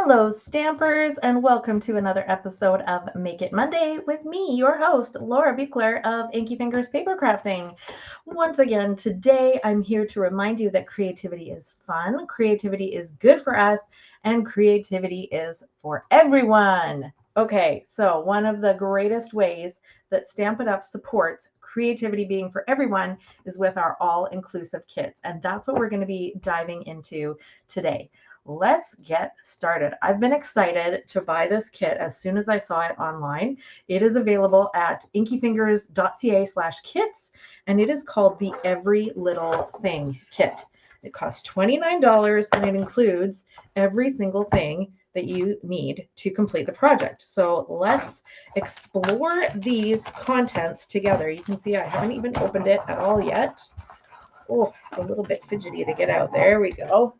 Hello, Stampers, and welcome to another episode of Make It Monday with me, your host, Laura Buechler of Inkyfingers Papercrafting. Once again, today I'm here to remind you that creativity is fun, creativity is good for us, and creativity is for everyone. Okay, so one of the greatest ways that Stampin' Up supports creativity being for everyone is with our all-inclusive kits, and that's what we're going to be diving into today. Let's get started. I've been excited to buy this kit as soon as I saw it online. It is available at inkyfingers.ca/kits, and it is called the Every Little Thing Kit. It costs $29 and it includes every single thing that you need to complete the project. So let's explore these contents together. You can see I haven't even opened it at all yet. Oh, it's a little bit fidgety to get out. There we go.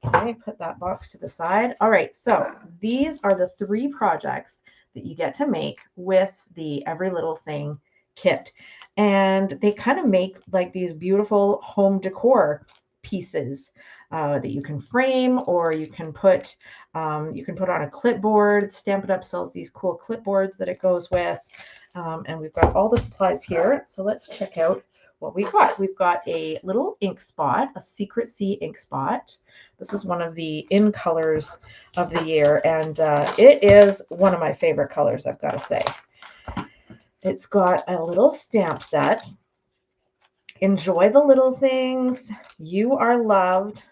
Okay, put that box to the side. All right, so these are the 3 projects that you get to make with the Every Little Thing kit. And they kind of make like these beautiful home decor pieces that you can frame, or you can put on a clipboard. Stampin' Up sells these cool clipboards that it goes with. And we've got all the supplies here. So let's check out what we've got. We've got a little ink spot, a Secret Sea ink spot. This is one of the in colors of the year, and it is one of my favorite colors, I've got to say. It's got a little stamp set. Enjoy the little things. You are loved.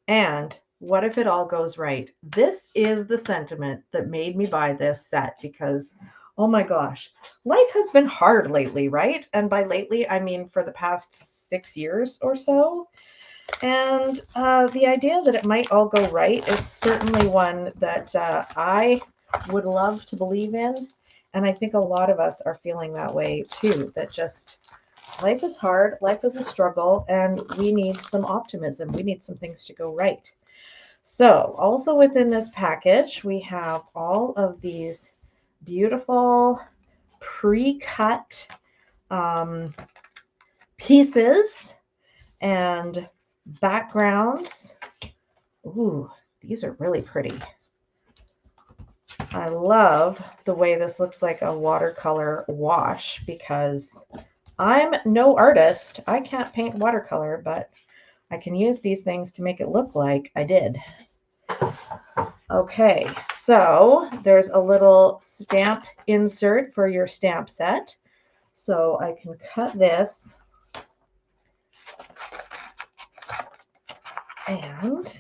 And what if it all goes right? This is the sentiment that made me buy this set because, oh my gosh, life has been hard lately, right? And by lately, I mean for the past 6 years or so. And the idea that it might all go right is certainly one that I would love to believe in. And I think a lot of us are feeling that way too, that just life is hard, life is a struggle, and we need some optimism. We need some things to go right. So also within this package, we have all of these beautiful pre-cut pieces and backgrounds. Ooh, these are really pretty. I love the way this looks like a watercolor wash because I'm no artist. I can't paint watercolor, but I can use these things to make it look like I did. Okay, so there's a little stamp insert for your stamp set. So I can cut this and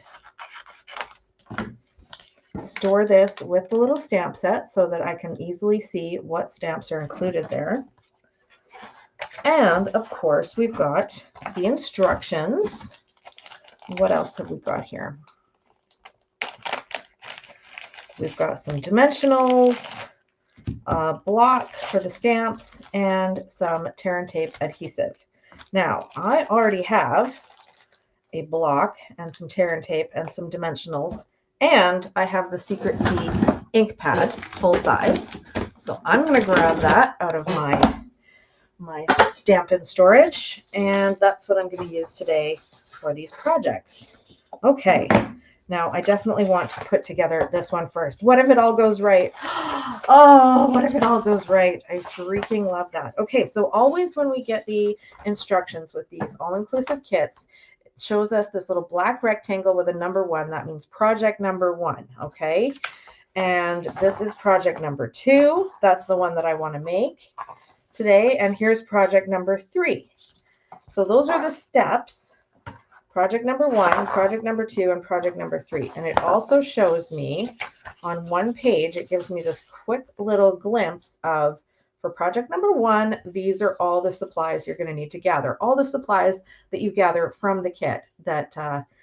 store this with the little stamp set so that I can easily see what stamps are included there. And of course, we've got the instructions. What else have we got here? We've got some dimensionals, a block for the stamps, and some tear and tape adhesive. Now, I already have a block and some tear and tape and some dimensionals, and I have the Secret Sea ink pad full size. So I'm going to grab that out of my Stampin' storage, and that's what I'm going to use today for these projects. Okay, now I definitely want to put together this one first. What if it all goes right? Oh, what if it all goes right? I freaking love that. Okay, so always when we get the instructions with these all-inclusive kits, it shows us this little black rectangle with a number 1. That means project number 1, okay? And this is project number 2. That's the one that I want to make today. And here's project number 3. So those are the steps. Project number 1, project number 2, and project number 3. And it also shows me on one page, it gives me this quick little glimpse of, for project number 1, these are all the supplies you're going to need to gather. All the supplies that you gather from the kit that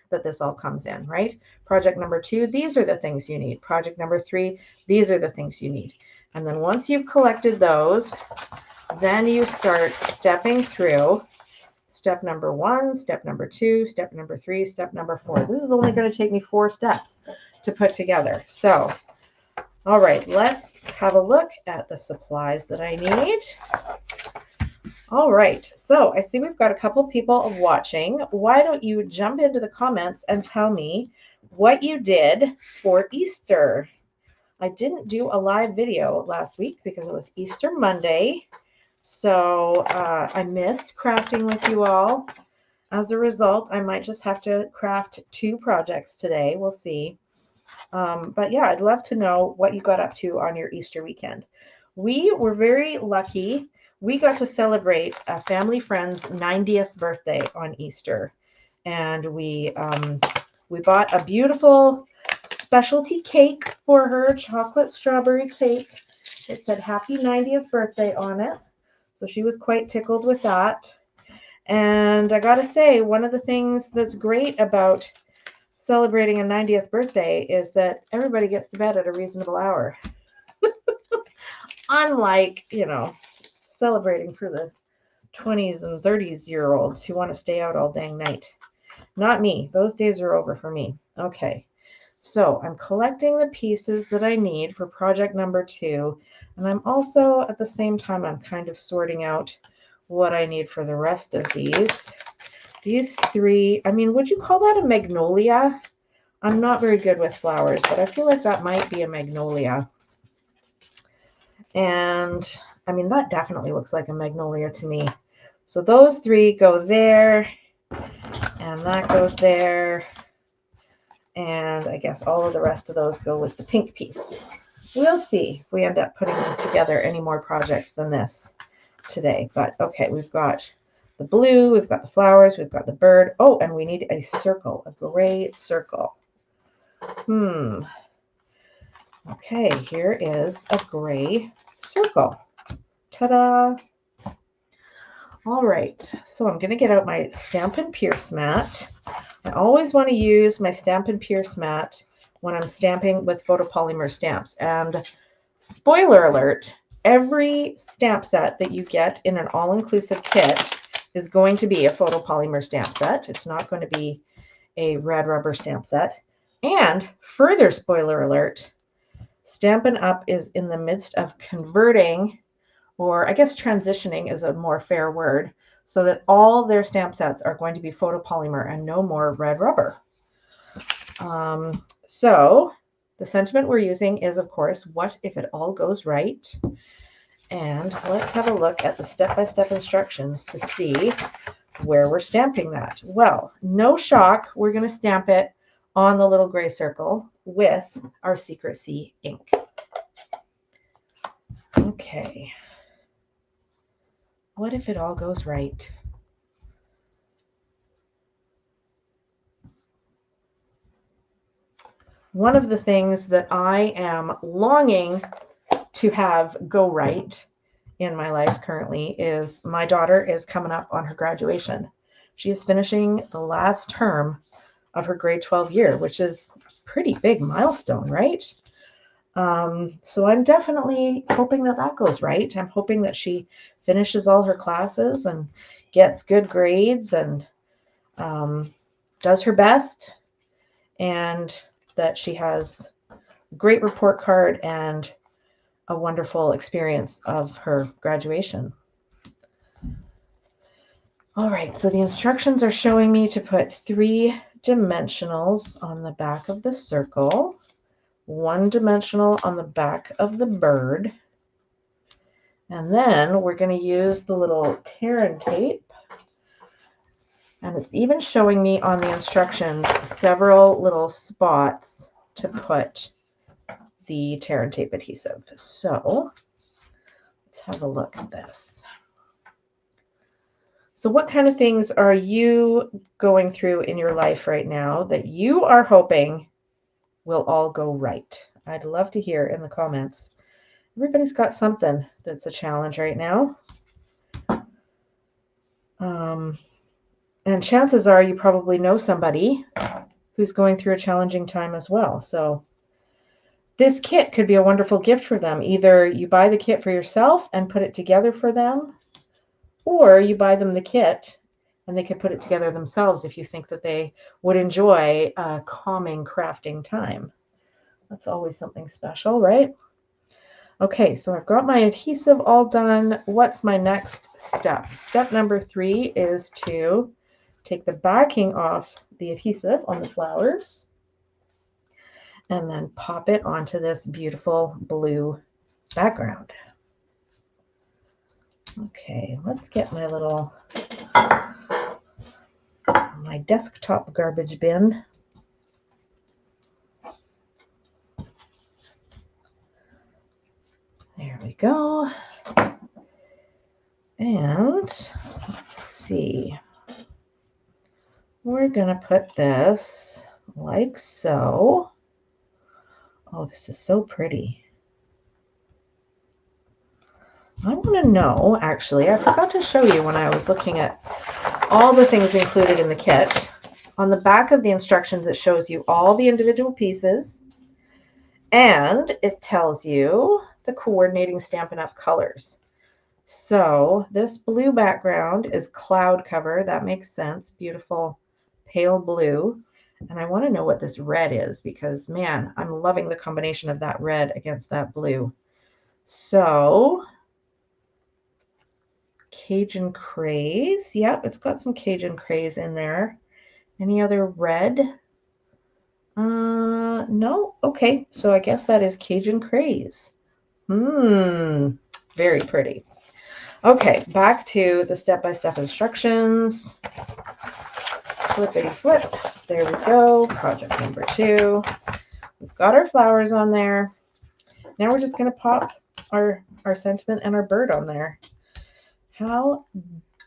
this all comes in, right? Project number 2, these are the things you need. Project number 3, these are the things you need. And then once you've collected those, then you start stepping through step number 1, step number 2, step number 3, step number 4. This is only going to take me 4 steps to put together. So, all right, let's have a look at the supplies that I need. All right, so I see we've got a couple people watching. Why don't you jump into the comments and tell me what you did for Easter. I didn't do a live video last week because it was Easter Monday. So I missed crafting with you all. As a result, I might just have to craft 2 projects today. We'll see. But yeah, I'd love to know what you got up to on your Easter weekend. We were very lucky. We got to celebrate a family friend's 90th birthday on Easter. And we bought a beautiful specialty cake for her, chocolate strawberry cake. It said happy 90th birthday on it. So she was quite tickled with that. And I got to say, one of the things that's great about celebrating a 90th birthday is that everybody gets to bed at a reasonable hour. Unlike, celebrating for the 20s and 30s year olds who want to stay out all dang night. Not me. Those days are over for me. Okay. So I'm collecting the pieces that I need for project number 2. And I'm also, at the same time, I'm kind of sorting out what I need for the rest of these. These 3, I mean, would you call that a magnolia? I'm not very good with flowers, but I feel like that might be a magnolia. And I mean, that definitely looks like a magnolia to me. So those 3 go there, and that goes there. And I guess all of the rest of those go with the pink piece. We'll see if we end up putting together any more projects than this today. But okay, we've got the blue, we've got the flowers, we've got the bird. Oh, and we need a circle, a gray circle. Okay, here is a gray circle. Ta-da! All right, so I'm going to get out my Stampin' Pierce mat. I always want to use my Stampin' Pierce mat when I'm stamping with photopolymer stamps. And spoiler alert, every stamp set that you get in an all-inclusive kit is going to be a photopolymer stamp set. It's not going to be a red rubber stamp set. And further spoiler alert, Stampin' Up! Is in the midst of converting, or I guess transitioning is a more fair word, so that all their stamp sets are going to be photopolymer and no more red rubber. So the sentiment we're using is, of course, what if it all goes right? And let's have a look at the step-by-step instructions to see where we're stamping that. Well, no shock, we're going to stamp it on the little gray circle with our Secrecy ink. Okay. What if it all goes right? One of the things that I am longing to have go right in my life currently is my daughter is coming up on her graduation. She is finishing the last term of her grade 12 year, which is a pretty big milestone, right? So I'm definitely hoping that that goes right. I'm hoping that she finishes all her classes and gets good grades and does her best, and that she has a great report card and a wonderful experience of her graduation. All right, so the instructions are showing me to put 3 dimensionals on the back of the circle, 1 dimensional on the back of the bird, and then we're going to use the little tear and tape. And it's even showing me on the instructions several little spots to put the tear and tape adhesive. So let's have a look at this. So what kind of things are you going through in your life right now that you are hoping will all go right? I'd love to hear in the comments. Everybody's got something that's a challenge right now. And chances are you probably know somebody who's going through a challenging time as well. So this kit could be a wonderful gift for them. Either you buy the kit for yourself and put it together for them, or you buy them the kit and they can put it together themselves if you think that they would enjoy a calming crafting time. That's always something special, right? Okay, so I've got my adhesive all done. What's my next step? Step number 3 is to take the backing off the adhesive on the flowers. and then pop it onto this beautiful blue background. Okay, let's get my desktop garbage bin. There we go. And let's see. We're going to put this like so. Oh, this is so pretty. I want to know, actually, I forgot to show you when I was looking at all the things included in the kit. On the back of the instructions, it shows you all the individual pieces, and it tells you the coordinating Stampin' Up! Colors. So this blue background is cloud cover. That makes sense. Beautiful pale blue. And I want to know what this red is because, man, I'm loving the combination of that red against that blue. So Cajun Craze. Yep, it's got some Cajun Craze in there. Any other red? No. Okay, so I guess that is Cajun Craze. Very pretty. Okay, back to the step-by-step instructions. Flippity flip. There we go. Project number 2. We've got our flowers on there. Now we're just going to pop our sentiment and our bird on there. How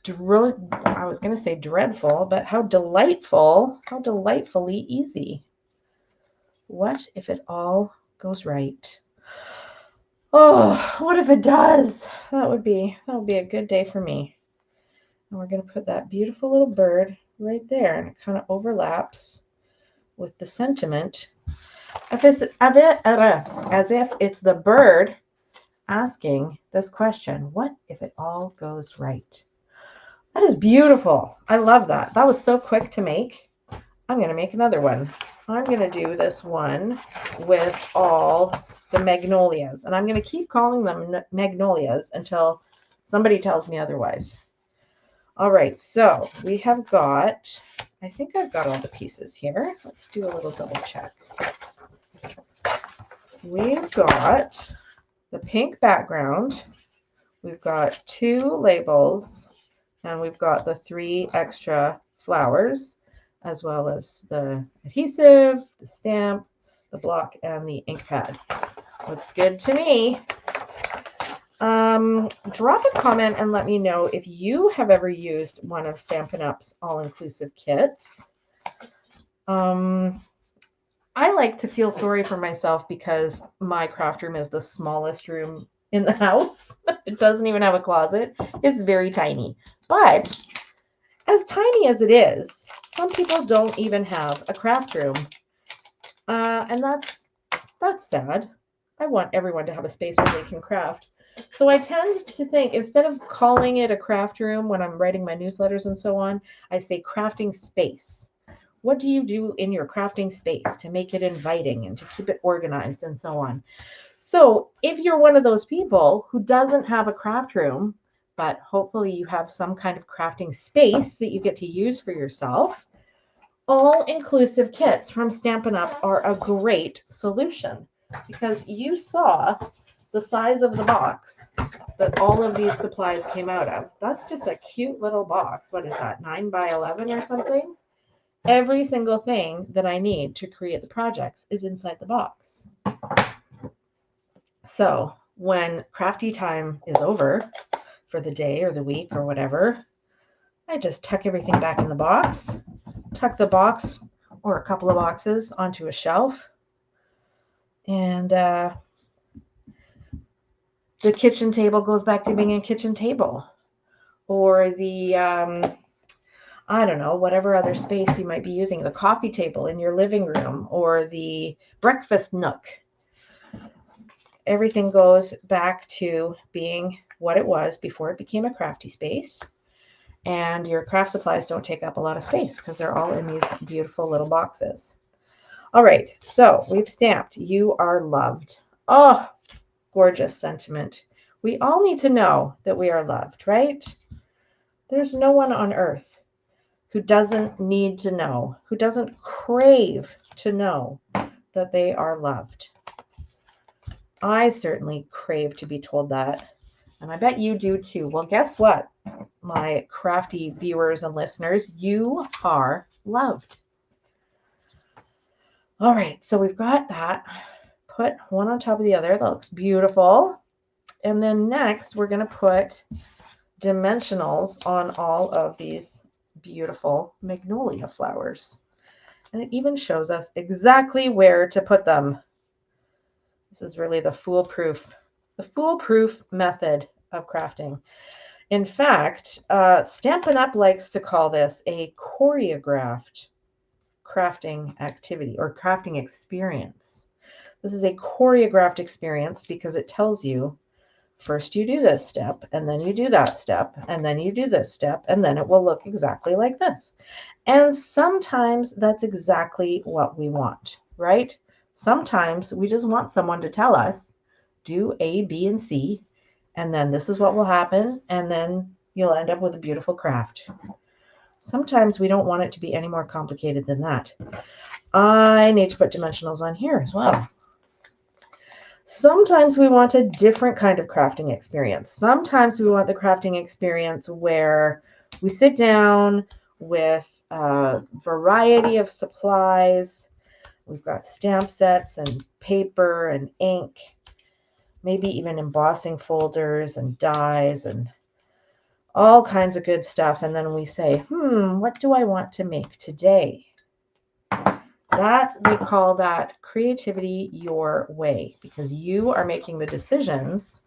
I was going to say dreadful, but how delightfully easy. What if it all goes right? Oh, what if it does? That would be a good day for me. And we're going to put that beautiful little bird right there, and it kind of overlaps with the sentiment as if it's the bird asking this question, what if it all goes right? That is beautiful. I love that. That was so quick to make. I'm going to make another one. I'm going to do this one with all the magnolias, and I'm going to keep calling them magnolias until somebody tells me otherwise. All right, so we have got, I think I've got all the pieces here. Let's do a little double check. We've got the pink background, we've got 2 labels, and we've got the 3 extra flowers, as well as the adhesive, the stamp, the block, and the ink pad. Looks good to me. Drop a comment and let me know if you have ever used one of Stampin' Up's all-inclusive kits. I like to feel sorry for myself because my craft room is the smallest room in the house. It doesn't even have a closet. It's very tiny. But as tiny as it is, some people don't even have a craft room. And that's sad. I want everyone to have a space where they can craft. So I tend to think, instead of calling it a craft room when I'm writing my newsletters and so on, I say crafting space. What do you do in your crafting space to make it inviting and to keep it organized and so on? So if you're one of those people who doesn't have a craft room, but hopefully you have some kind of crafting space that you get to use for yourself, all-inclusive kits from Stampin' Up! Are a great solution because you saw the size of the box that all of these supplies came out of. That's just a cute little box. What is that, 9 by 11 or something? Every single thing that I need to create the projects is inside the box. So when crafty time is over for the day or the week or whatever, I just tuck everything back in the box, tuck the box or a couple of boxes onto a shelf, and the kitchen table goes back to being a kitchen table, or the, I don't know, whatever other space you might be using, the coffee table in your living room, or the breakfast nook. Everything goes back to being what it was before it became a crafty space. And your craft supplies don't take up a lot of space because they're all in these beautiful little boxes. All right, so we've stamped, you are loved. Oh, gorgeous sentiment. We all need to know that we are loved, right? There's no one on earth who doesn't need to know, who doesn't crave to know that they are loved? I certainly crave to be told that. And I bet you do too. Well, guess what, my crafty viewers and listeners? You are loved. All right, so we've got that. Put one on top of the other. That looks beautiful. And then next, we're going to put dimensionals on all of these beautiful magnolia flowers. And it even shows us exactly where to put them. This is really the foolproof method of crafting. In fact, Stampin' Up! Likes to call this a choreographed crafting activity or crafting experience. This is a choreographed experience because it tells you first you do this step, and then you do that step, and then you do this step, and then it will look exactly like this. And sometimes that's exactly what we want, right? Sometimes we just want someone to tell us, do A, B, and C, and then this is what will happen, and then you'll end up with a beautiful craft. Sometimes we don't want it to be any more complicated than that. I need to put dimensionals on here as well. Sometimes we want a different kind of crafting experience. Sometimes we want the crafting experience where we sit down with a variety of supplies. We've got stamp sets and paper and ink, maybe even embossing folders and dies and all kinds of good stuff. And then we say, what do I want to make today? That we call that creativity your way, because you are making the decisions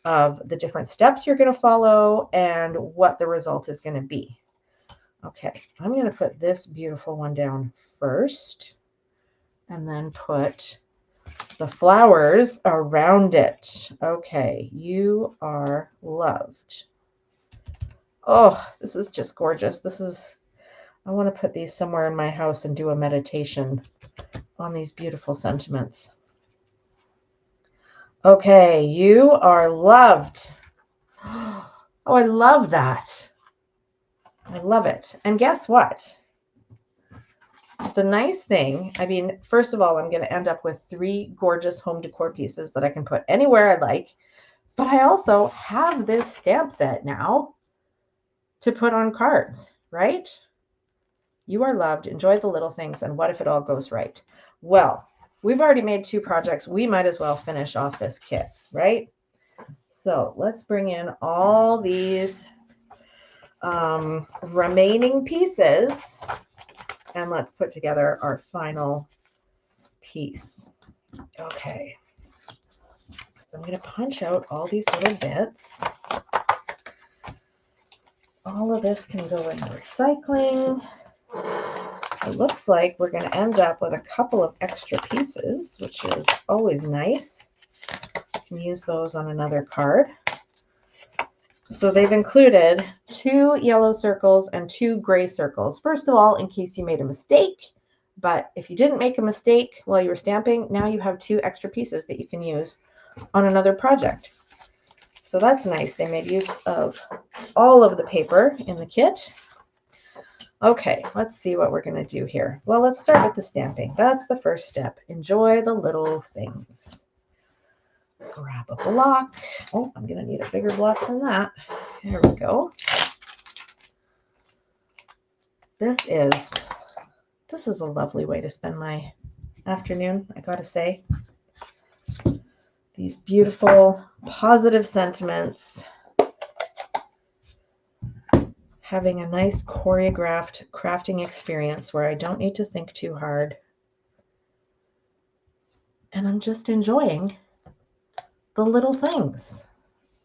of the different steps you're going to follow and what the result is going to be. Okay, I'm going to put this beautiful one down first and then put the flowers around it. Okay, you are loved. Oh, this is just gorgeous. I want to put these somewhere in my house and do a meditation on these beautiful sentiments. Okay, you are loved. Oh, I love that. I love it. And guess what? The nice thing, first of all, I'm going to end up with 3 gorgeous home decor pieces that I can put anywhere I like. But I also have this stamp set now to put on cards, right? You are loved. Enjoy the little things. And what if it all goes right? Well, we've already made 2 projects. We might as well finish off this kit, right? So let's bring in all these remaining pieces and let's put together our final piece. Okay. So I'm going to punch out all these little bits. All of this can go into recycling. It looks like we're going to end up with a couple of extra pieces, which is always nice. You can use those on another card. So they've included 2 yellow circles and 2 gray circles. First of all, in case you made a mistake, but if you didn't make a mistake while you were stamping, now you have 2 extra pieces that you can use on another project. So that's nice. They made use of all of the paper in the kit. Okay, let's see what we're going to do here. Well, let's start with the stamping. That's the first step. Enjoy the little things. Grab a block. Oh, I'm going to need a bigger block than that. There we go. This is a lovely way to spend my afternoon, I gotta say. These beautiful, positive sentiments. Having a nice choreographed crafting experience where I don't need to think too hard. And I'm just enjoying the little things,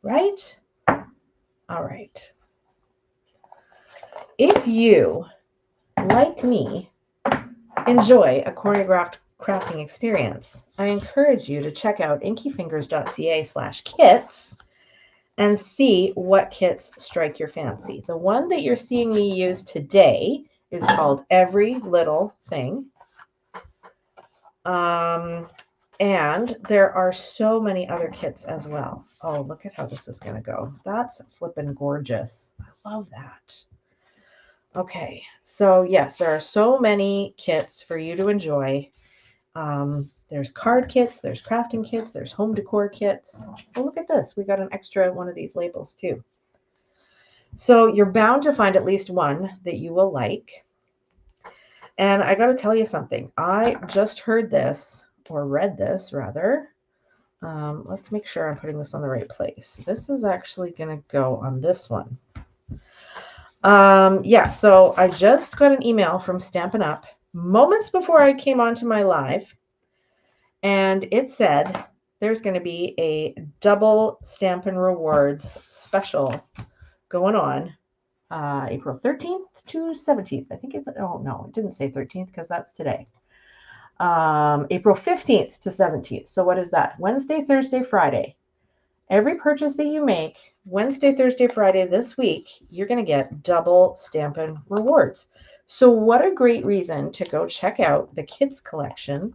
right? All right. If you, like me, enjoy a choreographed crafting experience, I encourage you to check out inkyfingers.ca/kits and see what kits strike your fancy. The one that you're seeing me use today is called Every Little Thing. And there are so many other kits as well. Oh, look at how this is going to go. That's flippin' gorgeous. I love that. Okay, so yes, there are so many kits for you to enjoy. There's card kits, there's crafting kits, there's home decor kits. Oh, look at this. We got an extra one of these labels too. So you're bound to find at least one that you will like. And I got to tell you something. I just heard this, or read this rather. Let's make sure I'm putting this on the right place. This is actually going to go on this one. Yeah, so I just got an email from Stampin' Up moments before I came onto my live, and it said there's going to be a double Stampin' Rewards special going on April 13th to 17th. I think it's, oh no, it didn't say 13th because that's today. April 15th to 17th. So what is that? Wednesday, Thursday, Friday. Every purchase that you make Wednesday, Thursday, Friday this week, you're going to get double Stampin' Rewards. So what a great reason to go check out the kids collection,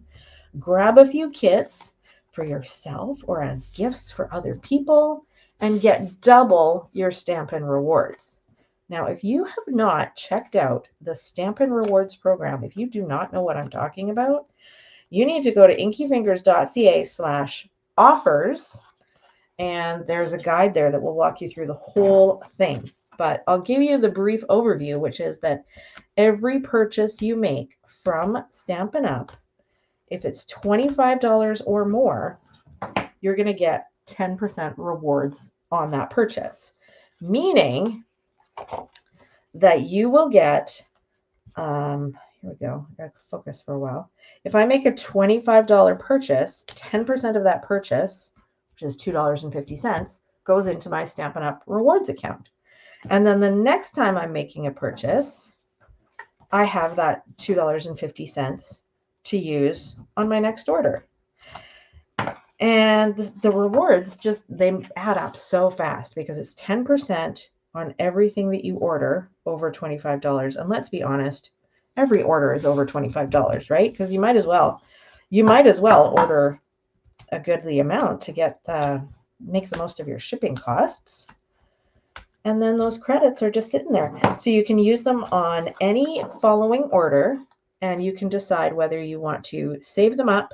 grab a few kits for yourself or as gifts for other people, and get double your Stampin' Rewards. Now, if you have not checked out the Stampin' Rewards program, if you do not know what I'm talking about, you need to go to inkyfingers.ca/offers. And there's a guide there that will walk you through the whole thing. But I'll give you the brief overview, which is that every purchase you make from Stampin' Up, if it's $25 or more, you're going to get 10% rewards on that purchase. Meaning that you will get, here we go, I got to focus for a while. If I make a $25 purchase, 10% of that purchase, which is $2.50, goes into my Stampin' Up! Rewards account. And then the next time I'm making a purchase, I have that $2.50 to use on my next order. And the rewards just, they add up so fast because it's 10% on everything that you order over $25. And let's be honest, every order is over $25, right? Because you might as well order a goodly amount to get make the most of your shipping costs. And then those credits are just sitting there. So you can use them on any following order, and you can decide whether you want to save them up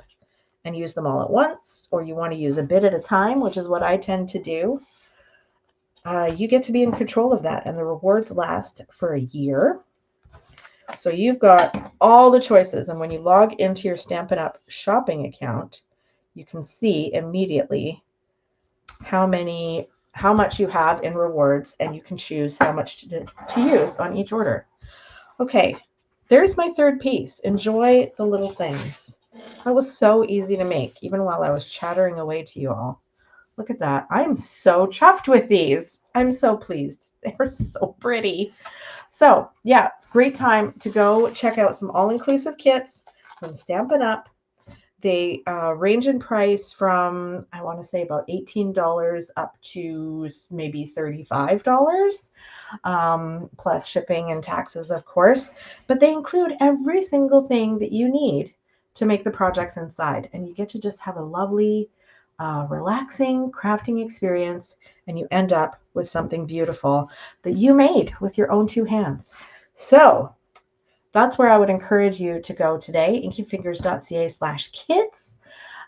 and use them all at once, or you want to use a bit at a time, which is what I tend to do. You get to be in control of that, and the rewards last for a year. So you've got all the choices, and when you log into your Stampin' Up! Shopping account, you can see immediately how much you have in rewards, and you can choose how much to use on each order. Okay, there's my third piece. Enjoy the little things. That was so easy to make, even while I was chattering away to you all. Look at that. I'm so chuffed with these. I'm so pleased. They're so pretty. So yeah, great time to go check out some all-inclusive kits from Stampin' Up! They range in price from, I want to say, about $18 up to maybe $35, plus shipping and taxes, of course. But they include every single thing that you need to make the projects inside. And you get to just have a lovely, relaxing crafting experience. And you end up with something beautiful that you made with your own two hands. So that's where I would encourage you to go today, inkyfingers.ca/kits.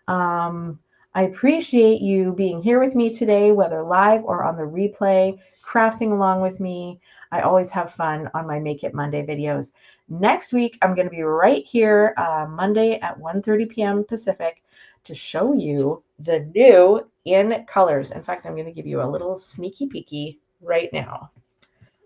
I appreciate you being here with me today, whether live or on the replay, crafting along with me. I always have fun on my Make It Monday videos. Next week, I'm going to be right here Monday at 1:30 p.m. Pacific to show you the new in colors. In fact, I'm going to give you a little sneaky peeky right now.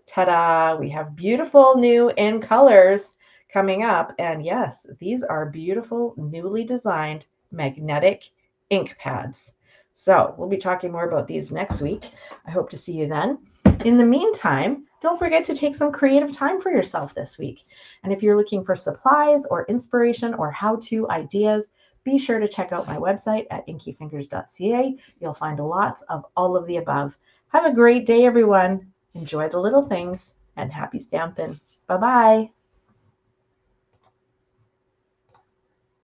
Ta-da! We have beautiful new in colors coming up. And yes, these are beautiful, newly designed magnetic ink pads. So we'll be talking more about these next week. I hope to see you then. In the meantime, don't forget to take some creative time for yourself this week. And if you're looking for supplies or inspiration or how-to ideas, be sure to check out my website at inkyfingers.ca. You'll find lots of all of the above. Have a great day, everyone. Enjoy the little things, and happy stamping. Bye-bye.